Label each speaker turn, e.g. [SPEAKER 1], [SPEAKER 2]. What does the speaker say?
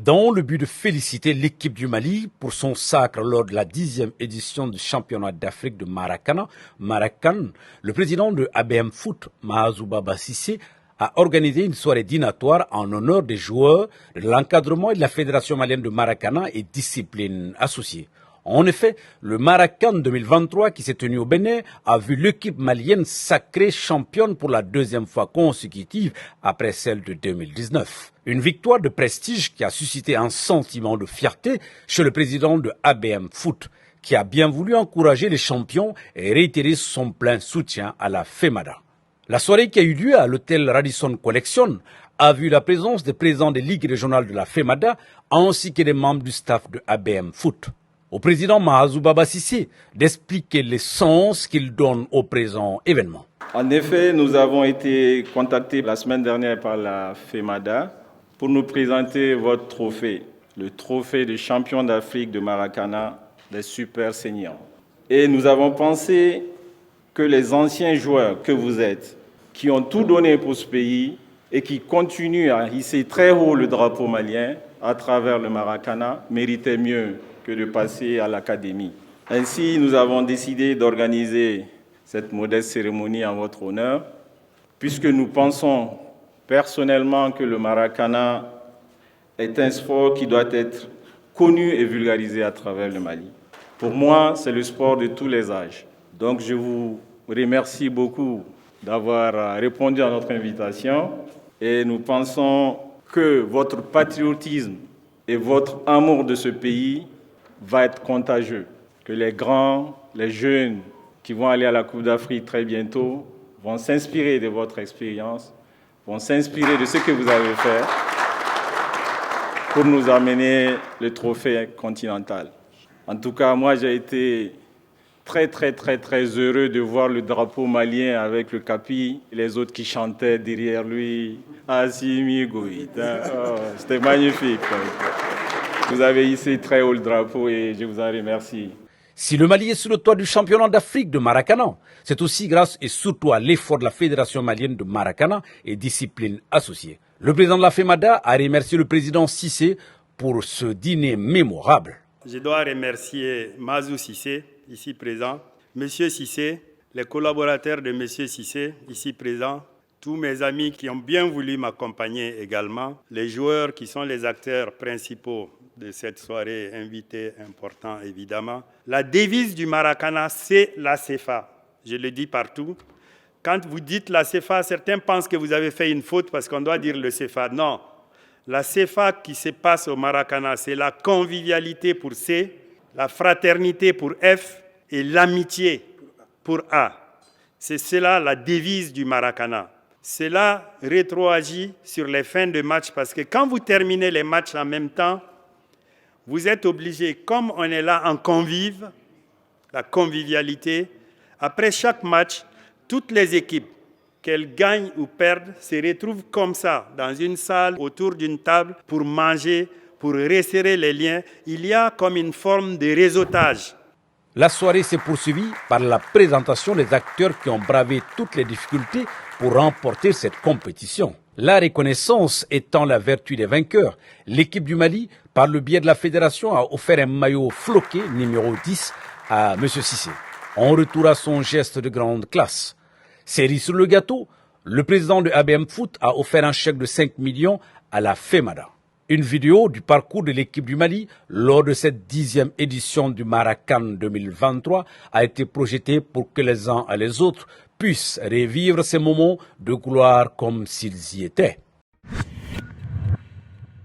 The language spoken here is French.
[SPEAKER 1] Dans le but de féliciter l'équipe du Mali pour son sacre lors de la 10e édition du championnat d'Afrique de Maracana, le président de ABM Foot, Mahazouba Bassissé, a organisé une soirée dînatoire en honneur des joueurs, de l'encadrement et de la Fédération malienne de Maracana et disciplines associées. En effet, le Maracan 2023 qui s'est tenu au Bénin a vu l'équipe malienne sacrée championne pour la deuxième fois consécutive après celle de 2019. Une victoire de prestige qui a suscité un sentiment de fierté chez le président de ABM Foot, qui a bien voulu encourager les champions et réitérer son plein soutien à la FEMADA. La soirée qui a eu lieu à l'hôtel Radisson Collection a vu la présence des présidents des ligues régionales de la FEMADA ainsi que des membres du staff de ABM Foot. Au président Mahazouba Bassissé d'expliquer le sens qu'il donne au présent événement.
[SPEAKER 2] En effet, nous avons été contactés la semaine dernière par la FEMADA pour nous présenter votre trophée, le trophée de champion d'Afrique de Maracana des super seniors. Et nous avons pensé que les anciens joueurs que vous êtes, qui ont tout donné pour ce pays et qui continuent à hisser très haut le drapeau malien à travers le Maracana, méritaient mieux que de passer à l'académie. Ainsi, nous avons décidé d'organiser cette modeste cérémonie en votre honneur, puisque nous pensons personnellement que le Maracana est un sport qui doit être connu et vulgarisé à travers le Mali. Pour moi, c'est le sport de tous les âges. Donc, je vous remercie beaucoup d'avoir répondu à notre invitation et nous pensons que votre patriotisme et votre amour de ce pays va être contagieux, que les grands, les jeunes qui vont aller à la Coupe d'Afrique très bientôt vont s'inspirer de votre expérience, vont s'inspirer de ce que vous avez fait pour nous amener le trophée continental. En tout cas, moi j'ai été très heureux de voir le drapeau malien avec le capi et les autres qui chantaient derrière lui. Assimi Goïta. Oh, c'était magnifique. Vous avez hissé très haut le drapeau et je vous en remercie.
[SPEAKER 1] Si le Mali est sur le toit du championnat d'Afrique de Maracana, c'est aussi grâce et surtout à l'effort de la Fédération malienne de Maracana et disciplines associées. Le président de la FEMADA a remercié le président Cissé pour ce dîner mémorable.
[SPEAKER 3] Je dois remercier Mazou Cissé, ici présent, Monsieur Cissé, les collaborateurs de Monsieur Cissé, ici présents, tous mes amis qui ont bien voulu m'accompagner également, les joueurs qui sont les acteurs principaux de cette soirée, invités importants évidemment. La devise du Maracana, c'est la CFA. Je le dis partout. Quand vous dites la CFA, certains pensent que vous avez fait une faute parce qu'on doit dire le CFA. Non. La CFA qui se passe au Maracana, c'est la convivialité pour C, la fraternité pour F et l'amitié pour A. C'est cela la devise du Maracana. Cela rétroagit sur les fins de match parce que quand vous terminez les matchs en même temps, vous êtes obligé, comme on est là en convive, la convivialité, après chaque match, toutes les équipes, qu'elles gagnent ou perdent, se retrouvent comme ça, dans une salle, autour d'une table, pour manger, pour resserrer les liens. Il y a comme une forme de réseautage.
[SPEAKER 1] La soirée s'est poursuivie par la présentation des acteurs qui ont bravé toutes les difficultés pour remporter cette compétition. La reconnaissance étant la vertu des vainqueurs, l'équipe du Mali, par le biais de la fédération, a offert un maillot floqué, numéro 10, à M. Cissé. En retour à son geste de grande classe. Cerise sur le gâteau, le président de ABM Foot a offert un chèque de 5 millions à la FEMADA. Une vidéo du parcours de l'équipe du Mali lors de cette 10e édition du Maracan 2023 a été projetée pour que les uns et les autres puissent revivre ces moments de gloire comme s'ils y étaient.